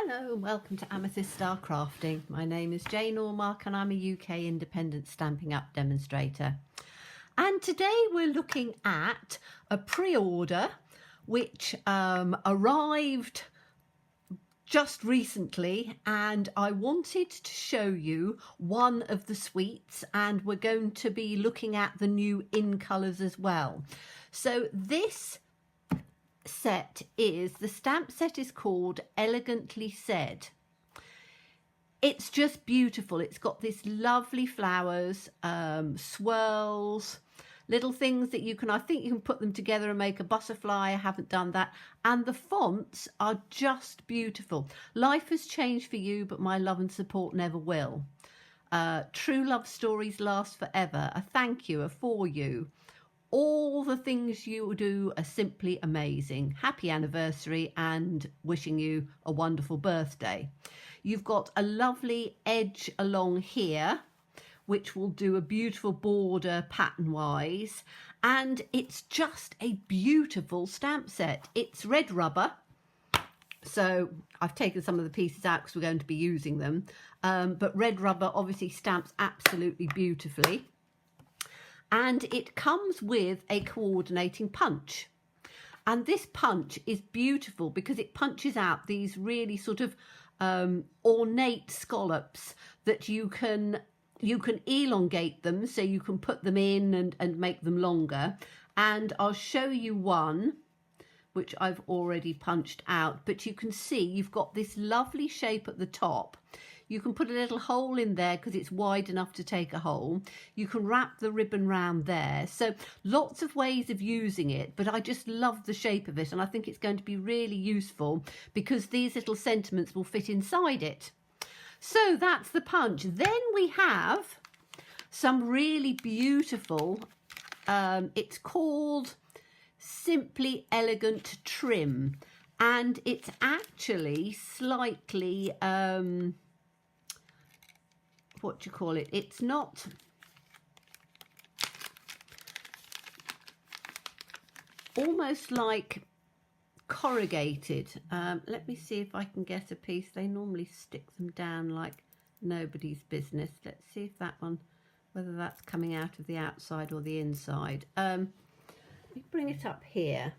Hello and welcome to Amethyst Star Crafting. My name is Jane Ormark and I'm a UK independent Stampin' Up demonstrator. And today we're looking at a pre-order which arrived just recently, and I wanted to show you one of the suites, and we're going to be looking at the new in colours as well. So this set is, the stamp set is called Elegantly Said. It's just beautiful. It's got this lovely flowers, swirls, little things that you can, I think you can put them together and make a butterfly. I haven't done that. And the fonts are just beautiful. Life has changed for you, but my love and support never will. True love stories last forever. A thank you, a for you. All the things you do are simply amazing. Happy anniversary and wishing you a wonderful birthday. You've got a lovely edge along here, which will do a beautiful border pattern wise. And it's just a beautiful stamp set. It's red rubber. So I've taken some of the pieces out because we're going to be using them. But red rubber obviously stamps absolutely beautifully. And it comes with a coordinating punch. And this punch is beautiful because it punches out these really sort of ornate scallops that you can elongate them, so you can put them in and make them longer. And I'll show you one which I've already punched out, but you can see you've got this lovely shape at the top. You can put a little hole in there because it's wide enough to take a hole. You can wrap the ribbon round there. So lots of ways of using it, but I just love the shape of it, and I think it's going to be really useful because these little sentiments will fit inside it. So that's the punch. Then we have some really beautiful, it's called Simply Elegant Trim, and it's actually slightly, what do you call it? It's not, almost like corrugated. Let me see if I can get a piece. They normally stick them down like nobody's business. Let's see if that one, whether that's coming out of the outside or the inside. Let me bring it up here.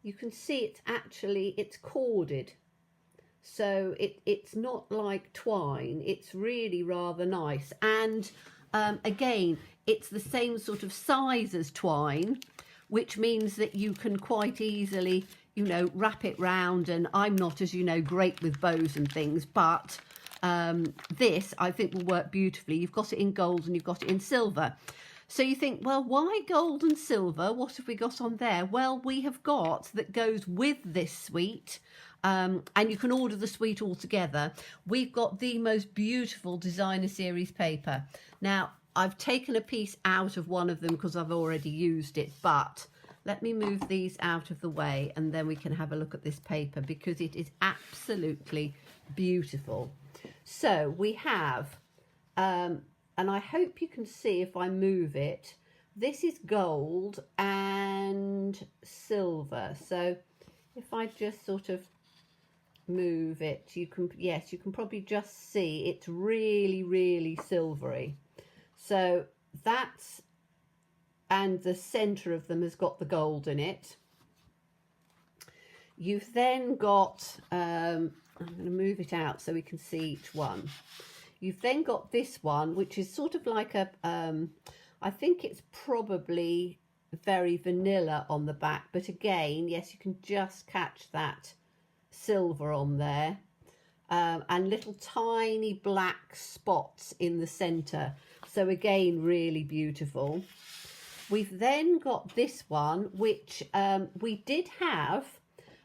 You can see it's corded. So it's not like twine. It's really rather nice. And again, it's the same sort of size as twine, which means that you can quite easily, you know, wrap it round. And I'm not, as you know, great with bows and things, but this I think will work beautifully. You've got it in gold and you've got it in silver. So you think, well, why gold and silver? What have we got on there? Well, we have got, that goes with this suite, and you can order the suite all together. We've got the most beautiful designer series paper. Now, I've taken a piece out of one of them because I've already used it, but let me move these out of the way and then we can have a look at this paper because it is absolutely beautiful. So we have, and I hope you can see if I move it, this is gold and silver. So if I just sort of move it, you can, yes, you can probably just see it's really, really silvery. So that's, and the center of them has got the gold in it. You've then got, I'm going to move it out so we can see each one. You've then got this one, which is sort of like a, I think it's probably very vanilla on the back, but again, yes, you can just catch that silver on there, and little tiny black spots in the center. So again, really beautiful. We've then got this one, which we did have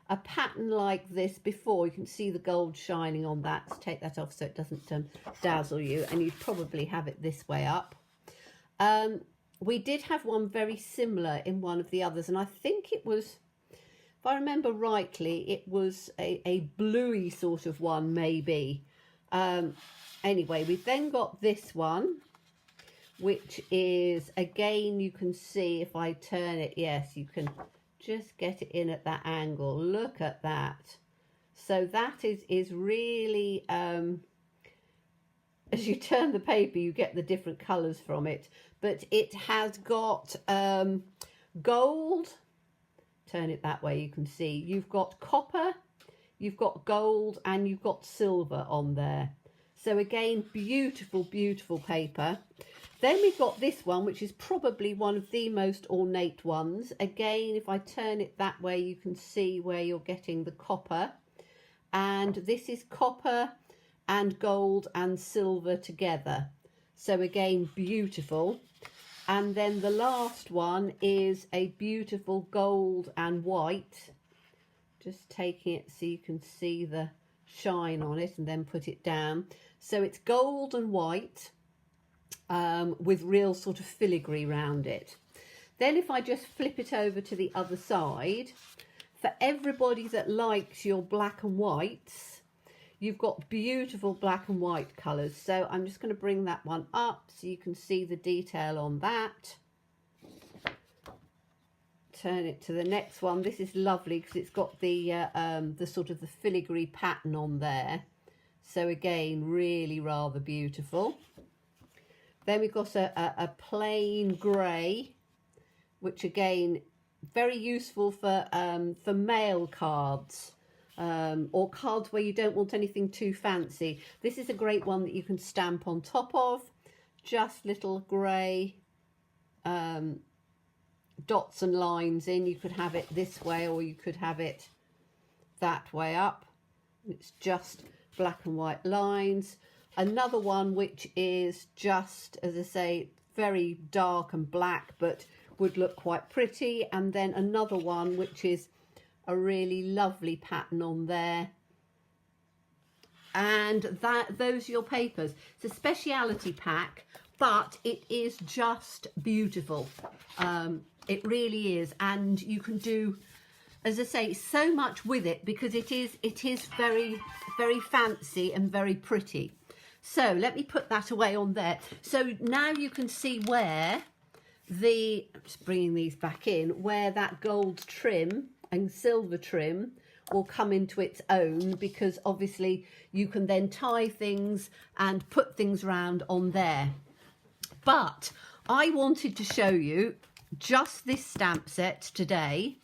a pattern like this before. You can see the gold shining on that. Let's take that off so it doesn't dazzle you, and you'd probably have it this way up. We did have one very similar in one of the others, and I think it was, if I remember rightly, it was a bluey sort of one, maybe. Anyway, we've then got this one, which is, again, you can see if I turn it, yes, you can just get it in at that angle. Look at that. So that is really, as you turn the paper, you get the different colours from it. But it has got gold. Turn it that way, you can see. You've got copper, you've got gold, and you've got silver on there. So again, beautiful, beautiful paper. Then we've got this one, which is probably one of the most ornate ones. Again, if I turn it that way, you can see where you're getting the copper. And this is copper and gold and silver together. So again, beautiful. And then the last one is a beautiful gold and white. Just taking it so you can see the shine on it and then put it down. So it's gold and white with real sort of filigree round it. Then if I just flip it over to the other side, for everybody that likes your black and whites, you've got beautiful black and white colours. So I'm just going to bring that one up so you can see the detail on that. Turn it to the next one. This is lovely because it's got the sort of the filigree pattern on there. So again, really rather beautiful. Then we've got a plain grey, which again, very useful for mail cards. Or cards where you don't want anything too fancy. This is a great one that you can stamp on top of. Just little grey dots and lines in. You could have it this way or you could have it that way up. It's just black and white lines. Another one which is just, as I say, very dark and black but would look quite pretty. And then another one which is a really lovely pattern on there, and those are your papers. It's a speciality pack, but it is just beautiful. It really is, and you can do, as I say, so much with it because it is very, very fancy and very pretty. So let me put that away on there. So now you can see where just bringing these back in, where that gold trim and silver trim will come into its own, because obviously you can then tie things and put things around on there. But I wanted to show you just this stamp set today,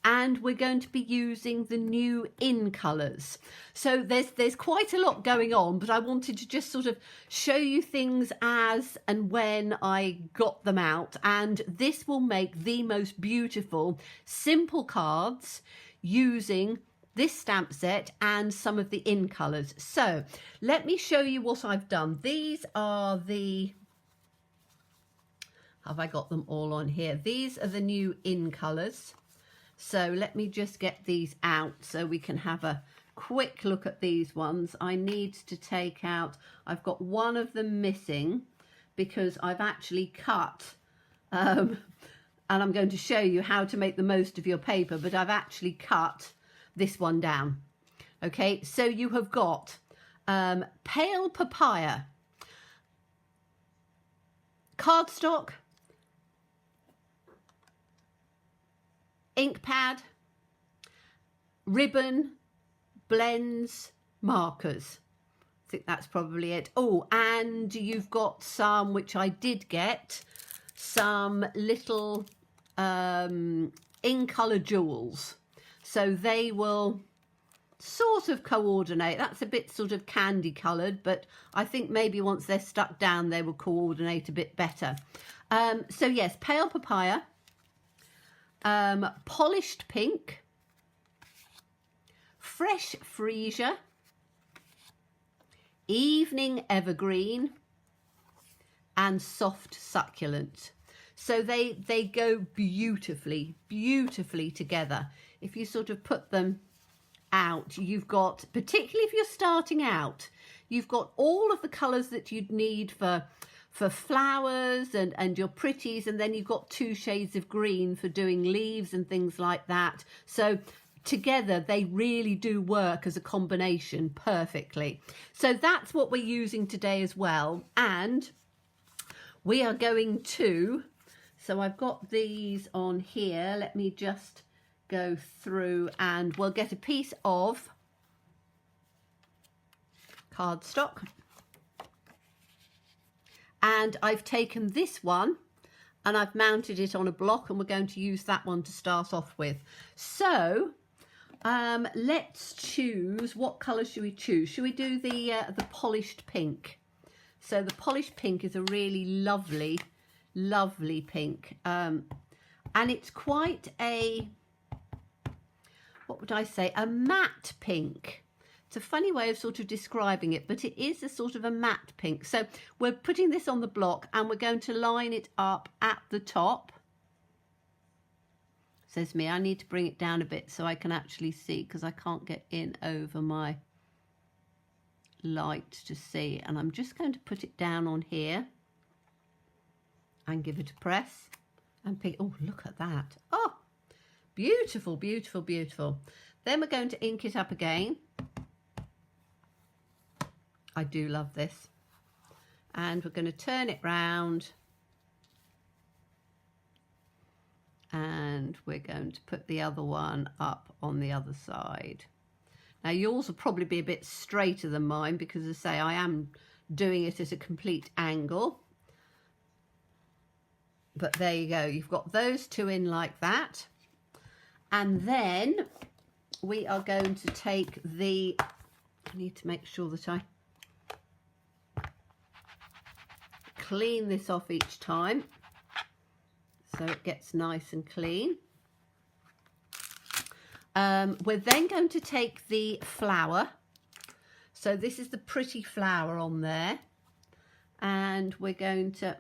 and we're going to be using the new in colours. So there's quite a lot going on, but I wanted to just sort of show you things as and when I got them out, and this will make the most beautiful simple cards using this stamp set and some of the in colours. So let me show you what I've done. These are the, have I got them all on here? These are the new in colours. So let me just get these out so we can have a quick look at these ones. I need to take out, I've got one of them missing because I've actually cut, and I'm going to show you how to make the most of your paper, but I've actually cut this one down. Okay, so you have got pale papaya, cardstock, ink pad, ribbon, blends, markers. I think that's probably it. Oh, and you've got some, which I did get, some little in colour jewels. So they will sort of coordinate. That's a bit sort of candy coloured, but I think maybe once they're stuck down, they will coordinate a bit better. So yes, pale papaya, polished pink, fresh freesia, evening evergreen, and soft succulent. So they go beautifully, beautifully together. If you sort of put them out, you've got, particularly if you're starting out, you've got all of the colours that you'd need for flowers and your pretties, and then you've got 2 shades of green for doing leaves and things like that. So together they really do work as a combination perfectly. So that's what we're using today as well. And we are going to, so I've got these on here, let me just go through, and we'll get a piece of cardstock. And I've taken this one and I've mounted it on a block, and we're going to use that one to start off with. So let's choose, what colour should we choose? Should we do the polished pink? So the polished pink is a really lovely, lovely pink. And it's quite a, what would I say, a matte pink. It's a funny way of sort of describing it, but it is a sort of a matte pink. So we're putting this on the block and we're going to line it up at the top. Says me, I need to bring it down a bit so I can actually see, because I can't get in over my light to see. And I'm just going to put it down on here and give it a press and pick. Oh, look at that. Oh, beautiful, beautiful, beautiful. Then we're going to ink it up again. I do love this. And we're going to turn it round. And we're going to put the other one up on the other side. Now yours will probably be a bit straighter than mine, because as I say, I am doing it at a complete angle. But there you go, you've got those two in like that. And then we are going to take the, I need to make sure that I clean this off each time so it gets nice and clean. We're then going to take the flower. So this is the pretty flower on there, and we're going to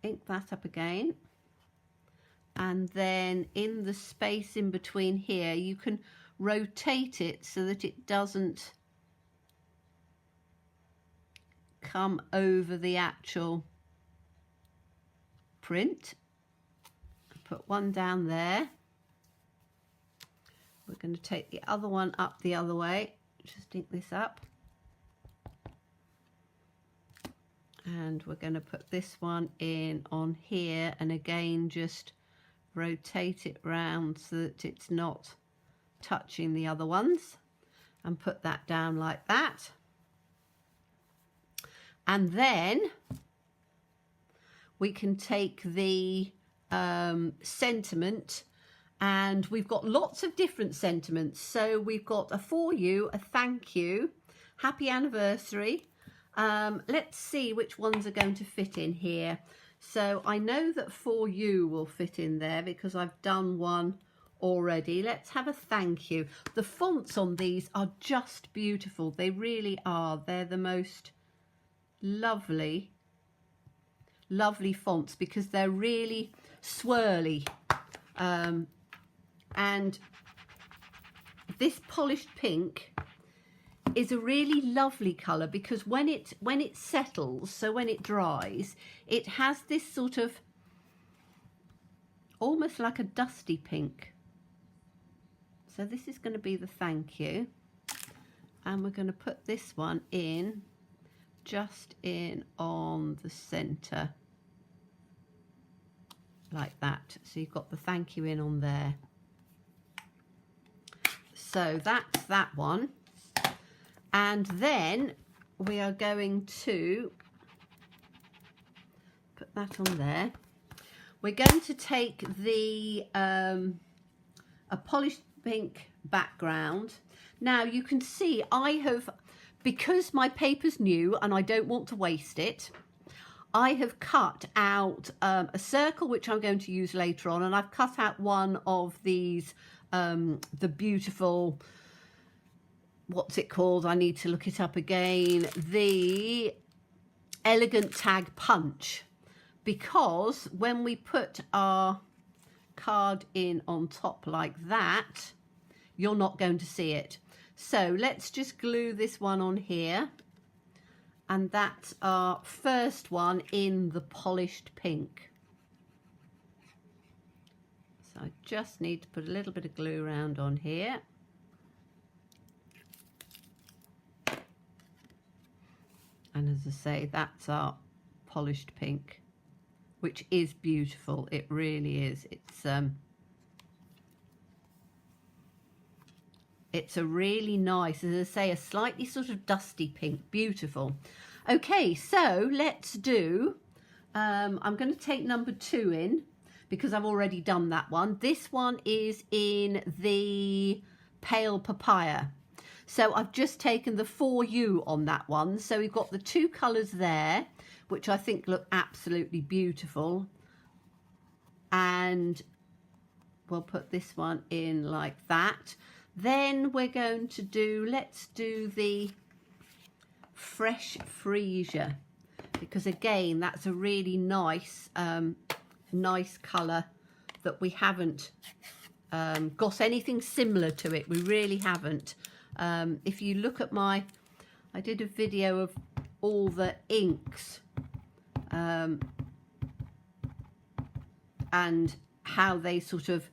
ink that up again. And then in the space in between here, you can rotate it so that it doesn't come over the actual print. Put one down there. We're going to take the other one up the other way. Just ink this up. And we're going to put this one in on here, and again just rotate it round so that it's not touching the other ones, and put that down like that. And then we can take the sentiment, and we've got lots of different sentiments. So we've got a for you, a thank you, happy anniversary. Let's see which ones are going to fit in here. So I know that for you will fit in there because I've done one already. Let's have a thank you. The fonts on these are just beautiful. They really are. They're the most lovely, lovely fonts because they're really swirly. And this polished pink is a really lovely colour because when it settles, so when it dries, it has this sort of almost like a dusty pink. So this is going to be the thank you, and we're going to put this one in just in on the centre like that. So you've got the thank you in on there. So that's that one. And then we are going to put that on there. We're going to take the a polished pink background. Now you can see I have, because my paper's new and I don't want to waste it, I have cut out a circle which I'm going to use later on, and I've cut out one of these the beautiful, what's it called? I need to look it up again. The elegant tag punch, because when we put our card in on top like that, you're not going to see it. So let's just glue this one on here, and that's our first one in the polished pink. So I just need to put a little bit of glue around on here. And as I say, that's our polished pink, which is beautiful. It really is. It's a really nice, as I say, a slightly sort of dusty pink. Beautiful. Okay, so let's do, I'm going to take number 2 in because I've already done that one. This one is in the pale papaya. So I've just taken the 4U on that one. So we've got the 2 colours there, which I think look absolutely beautiful. And we'll put this one in like that. Then we're going to do, let's do the fresh freesia, because again, that's a really nice, nice colour that we haven't got anything similar to it. We really haven't. If you look at I did a video of all the inks and how they sort of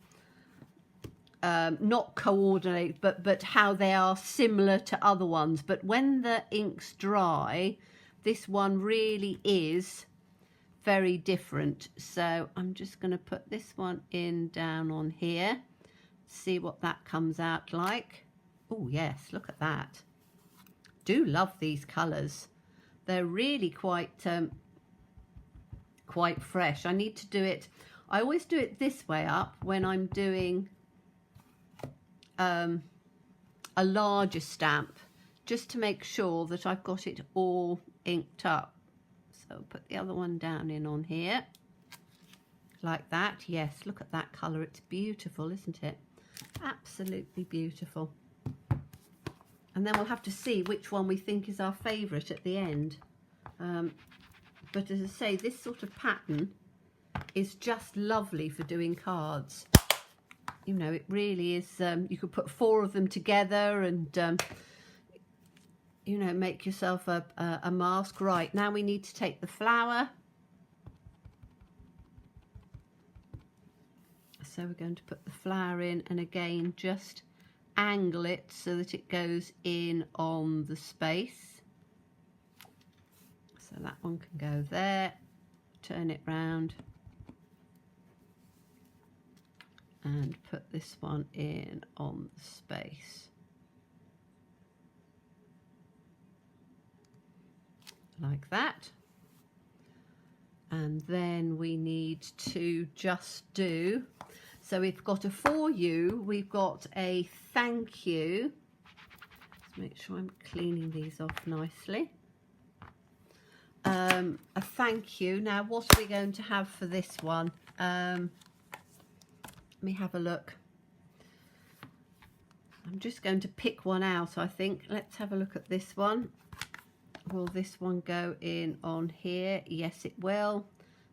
not coordinate, but how they are similar to other ones. But when the inks dry, this one really is very different. So I'm just going to put this one in down on here, see what that comes out like. Oh yes, look at that. Do love these colours. They're really quite fresh. I need to do it, I always do it this way up when I'm doing a larger stamp, just to make sure that I've got it all inked up. So I'll put the other one down in on here like that. Yes, look at that colour. It's beautiful, isn't it? Absolutely beautiful. And then we'll have to see which one we think is our favourite at the end. But as I say, this sort of pattern is just lovely for doing cards. You know, it really is. You could put 4 of them together and, you know, make yourself a mask. Right, now we need to take the flower. So we're going to put the flower in, and again, just angle it so that it goes in on the space. So that one can go there. Turn it round and put this one in on the space like that. And then we need to just do, so we've got a for you, we've got a thank you. Let's make sure I'm cleaning these off nicely. A thank you. Now, what are we going to have for this one? Let me have a look. I'm just going to pick one out, I think. Let's have a look at this one. Will this one go in on here? Yes, it will.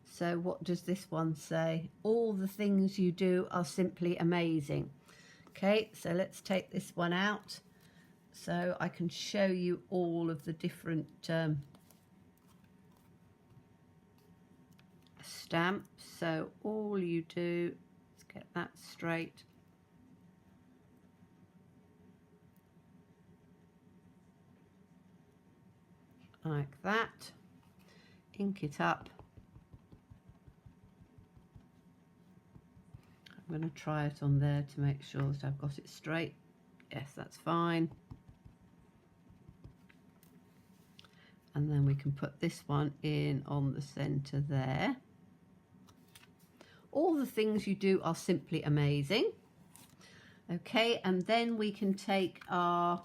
So what does this one say? All the things you do are simply amazing. Okay, so let's take this one out so I can show you all of the different stamps. So all you do, let's get that straight. Like that. Ink it up. I'm going to try it on there to make sure that I've got it straight. Yes, that's fine. And then we can put this one in on the center there. All the things you do are simply amazing. Okay, and then we can take our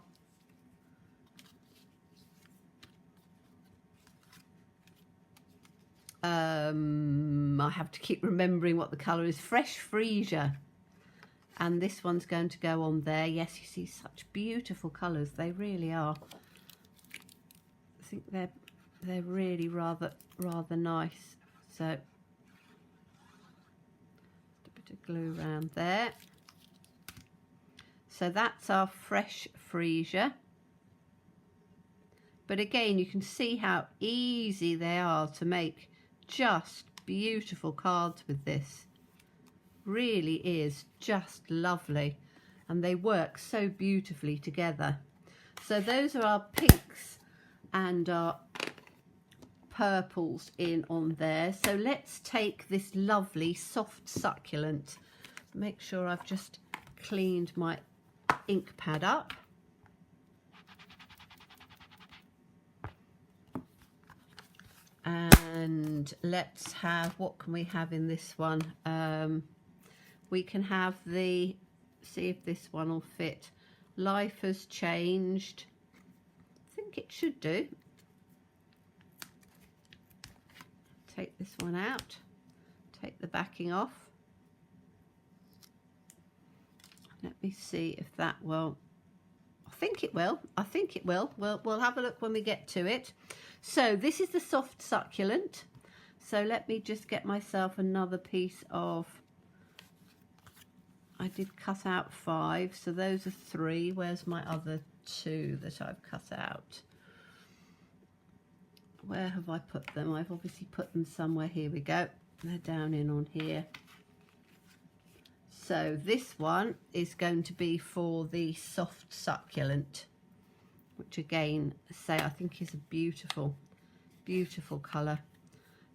I have to keep remembering what the colour is. Fresh freesia. And this one's going to go on there. Yes, you see such beautiful colours. They really are. I think they're really rather nice. So a bit of glue around there. So that's our fresh freesia. But again, you can see how easy they are to make. Just beautiful cards with this. Really is just lovely, and they work so beautifully together. So those are our pinks and our purples in on there. So let's take this lovely soft succulent. Make sure I've just cleaned my ink pad up. And let's have, what can we have in this one? We can have the, see if this one will fit. Life has changed. I think it should do. Take this one out. Take the backing off. Let me see if that will. I think it will. I think it will. We'll have a look when we get to it. So this is the soft succulent. So let me just get myself another piece of, I did cut out 5, so those are 3. Where's my other 2 that I've cut out? Where have I put them? I've obviously put them somewhere. Here we go. They're down in on here. So this one is going to be for the soft succulent, which again, say, I think is a beautiful, beautiful colour.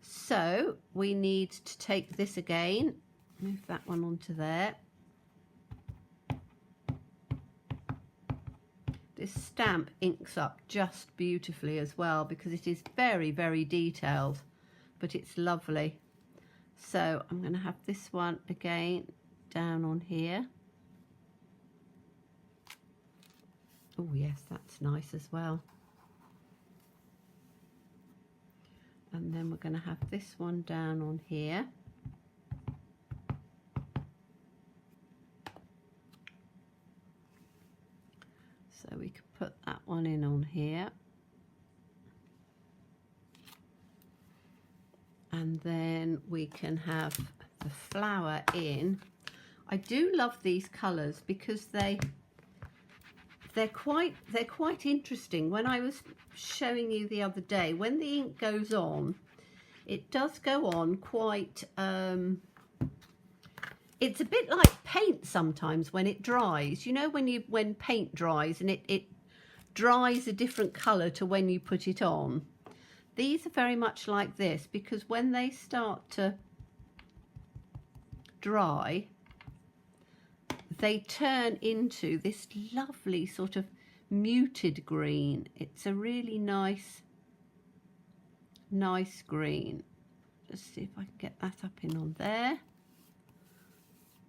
So we need to take this again, move that one onto there. This stamp inks up just beautifully as well, because it is very, very detailed, but it's lovely. So I'm going to have this one again down on here. Oh yes, that's nice as well. And then we're going to have this one down on here. So we can put that one in on here. And then we can have the flower in. I do love these colours because they're quite interesting. When I was showing you the other day, when the ink goes on, it does go on quite it's a bit like paint sometimes when it dries. You know, when paint dries and it dries a different colour to when you put it on. These are very much like this, because when they start to dry, they turn into this lovely sort of muted green. It's a really nice green. Just see if I can get that up in on there.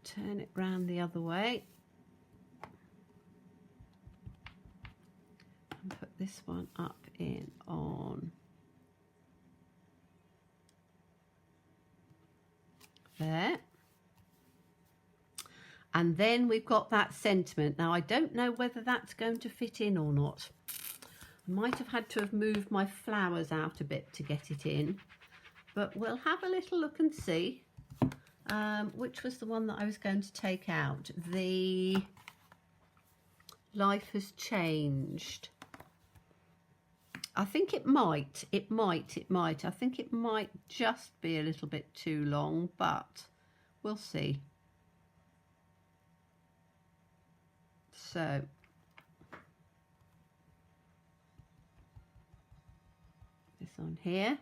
Turn it round the other way. And put this one up in on there. And then we've got that sentiment. Now I don't know whether that's going to fit in or not. I might have had to have moved my flowers out a bit to get it in, but we'll have a little look and see. Which was the one that I was going to take out? The Life Has Changed. I think it might. I think it might just be a little bit too long, but we'll see. So this on here,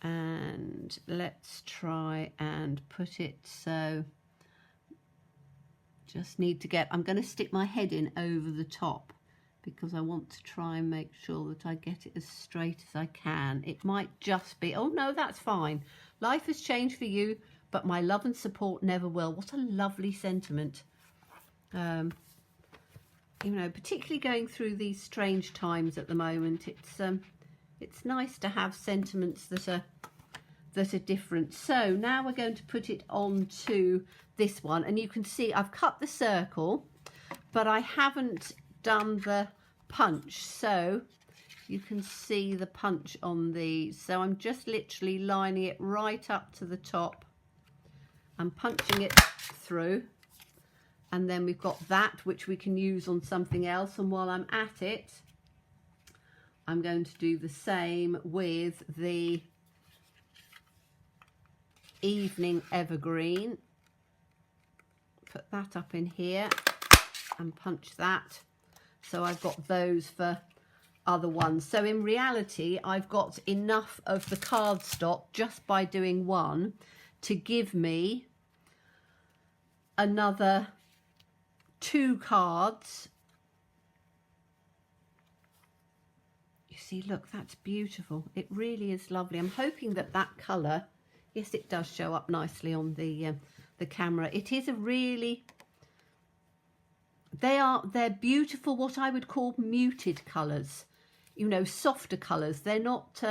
and let's try and put it so, just need to get, I'm going to stick my head in over the top because I want to try and make sure that I get it as straight as I can. It might just be, oh no, that's fine. Life has changed for you, but my love and support never will. What a lovely sentiment. You know, particularly going through these strange times at the moment, it's nice to have sentiments that are different. So now we're going to put it onto this one, and you can see I've cut the circle, but I haven't done the punch, so you can see the punch on these. So I'm just literally lining it right up to the top and punching it through. And then we've got that, which we can use on something else. And while I'm at it, I'm going to do the same with the Evening Evergreen. Put that up in here and punch that. So I've got those for other ones. So in reality, I've got enough of the cardstock just by doing one to give me another 2 cards. You see, look, that's beautiful. It really is lovely. I'm hoping that that colour, yes, it does show up nicely on the camera. It is a really, they're beautiful, what I would call muted colours, you know, softer colours. They're not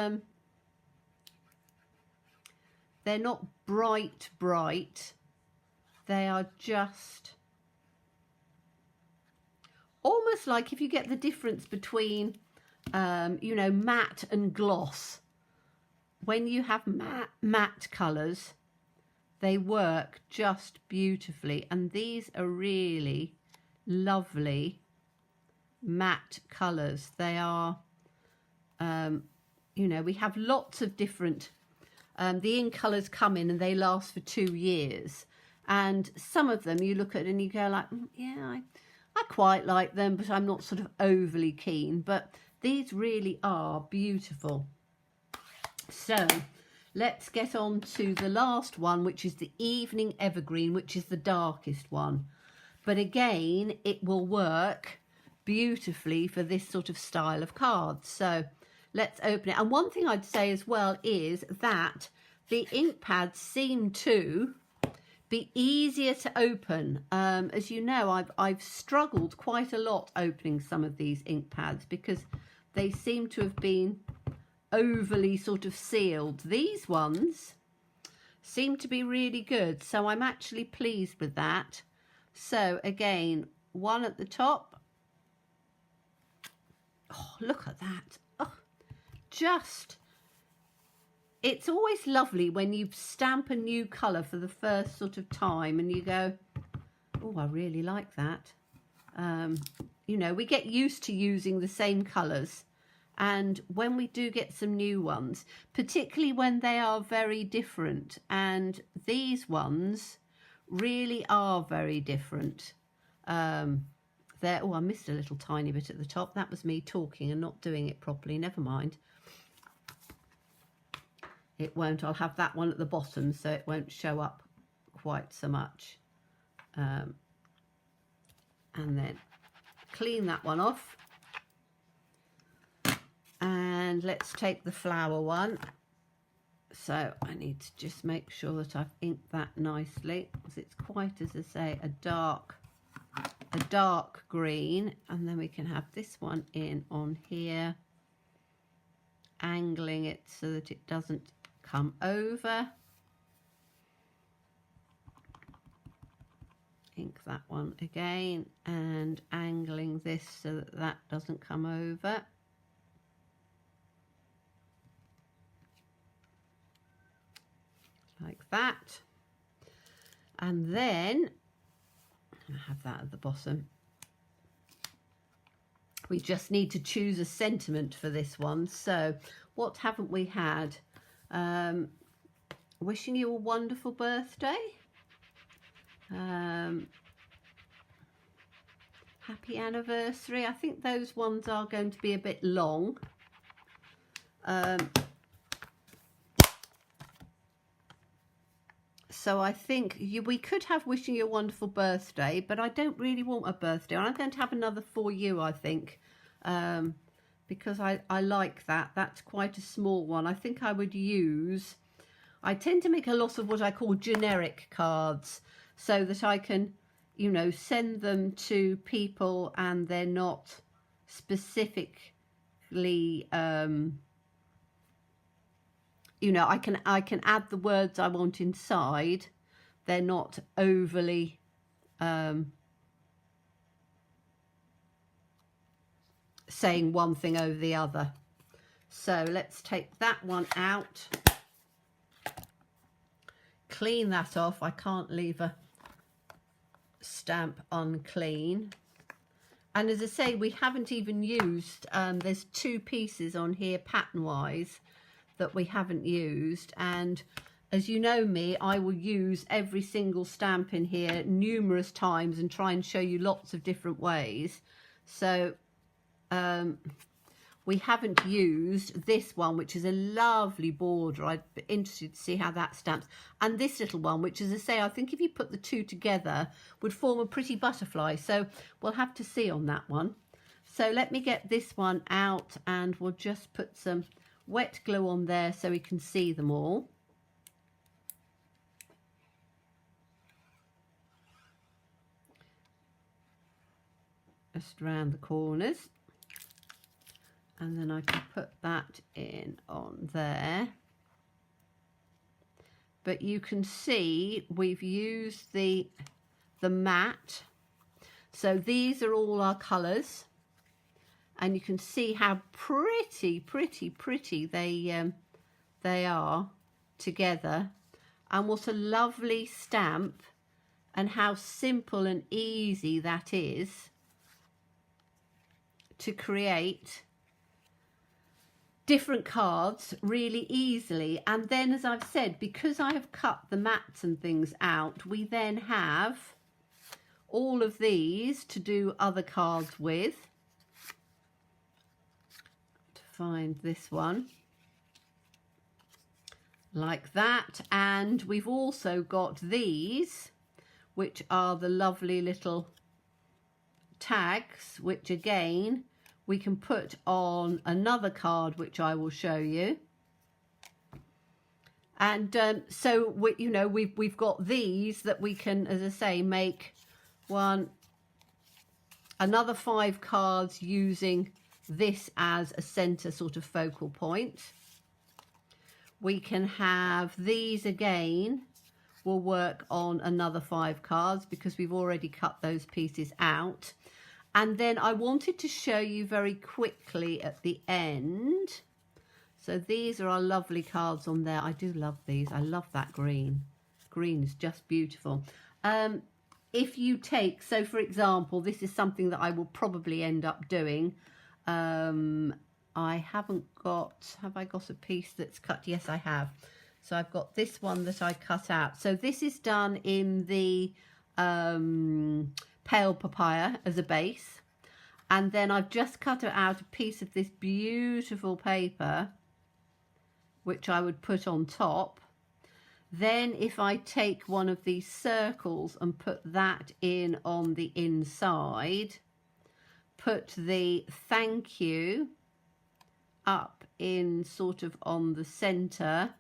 bright. They are just almost like, if you get the difference between you know, matte and gloss, when you have matte colours, they work just beautifully, and these are really lovely matte colours. They are you know, we have lots of different the ink colours come in and they last for 2 years, and some of them you look at and you go like, yeah, I quite like them, but I'm not sort of overly keen. But these really are beautiful. So let's get on to the last one, which is the Evening Evergreen, which is the darkest one. But again, it will work beautifully for this sort of style of cards. So let's open it. And one thing I'd say as well is that the ink pads seem to be easier to open. As you know, I've struggled quite a lot opening some of these ink pads because they seem to have been overly sort of sealed. These ones seem to be really good, so I'm actually pleased with that. So again, one at the top. Oh, look at that. Oh, just, it's always lovely when you stamp a new colour for the first sort of time and you go, oh, I really like that. You know, we get used to using the same colours, and when we do get some new ones, particularly when they are very different, and these ones really are very different. Oh, I missed a little tiny bit at the top. That was me talking and not doing it properly. Never mind. It won't. I'll have that one at the bottom so it won't show up quite so much. And then clean that one off. And let's take the flower one. So I need to just make sure that I've inked that nicely, because it's quite, as I say, a dark green. And then we can have this one in on here, angling it so that it doesn't come over. Ink that one again and angling this so that that doesn't come over. Like that. And then I have that at the bottom. We just need to choose a sentiment for this one. So what haven't we had? Wishing you a wonderful birthday. Happy anniversary. I think those ones are going to be a bit long. So I think we could have wishing you a wonderful birthday, but I don't really want a birthday. I'm going to have another for you, I think, because I like that. That's quite a small one. I think I would use, I tend to make a lot of what I call generic cards so that I can, you know, send them to people and they're not specifically, you know, I can add the words I want inside. They're not overly saying one thing over the other. So let's take that one out. Clean that off. I can't leave a stamp unclean. And as I say, we haven't even used, there's 2 pieces on here pattern wise that we haven't used, and as you know me, I will use every single stamp in here numerous times and try and show you lots of different ways. So we haven't used this one, which is a lovely border. I'd be interested to see how that stamps. And this little one, which, as I say, I think if you put the two together would form a pretty butterfly. So we'll have to see on that one. So let me get this one out and we'll just put some wet glue on there so we can see them all. Just around the corners. And then I can put that in on there. But you can see we've used the matte. So these are all our colours. And you can see how pretty they are together. And what a lovely stamp, and how simple and easy that is to create different cards really easily. And then, as I've said, because I have cut the mats and things out, we then have all of these to do other cards with. To find this one like that. And we've also got these, which are the lovely little tags, which again we can put on another card, which I will show you. And so we've got these that we can, as I say, make another 5 cards using this as a center sort of focal point. We can have these again. We'll work on another 5 cards because we've already cut those pieces out. And then I wanted to show you very quickly at the end. So these are our lovely cards on there. I do love these. I love that green. Green is just beautiful. If you take, so for example, this is something that I will probably end up doing. I haven't got, have I got a piece that's cut? Yes, I have. So I've got this one that I cut out. So this is done in the pale papaya as a base, and then I've just cut out a piece of this beautiful paper which I would put on top. Then if I take one of these circles and put that in on the inside, put the thank you up in sort of on the center,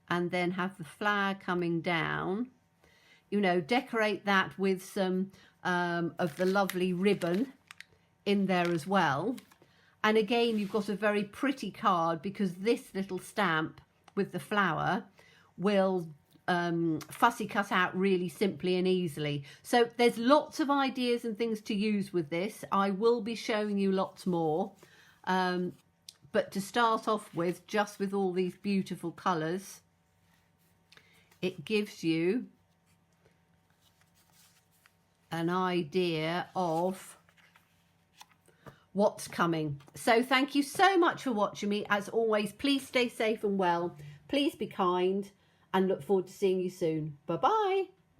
and then have the flower coming down, decorate that with some of the lovely ribbon in there as well. And again, you've got a very pretty card because this little stamp with the flower will fussy cut out really simply and easily. So there's lots of ideas and things to use with this. I will be showing you lots more. But to start off with, just with all these beautiful colours, it gives you an idea of what's coming. So thank you so much for watching me. As always, please stay safe and well. Please be kind, and look forward to seeing you soon. Bye-bye.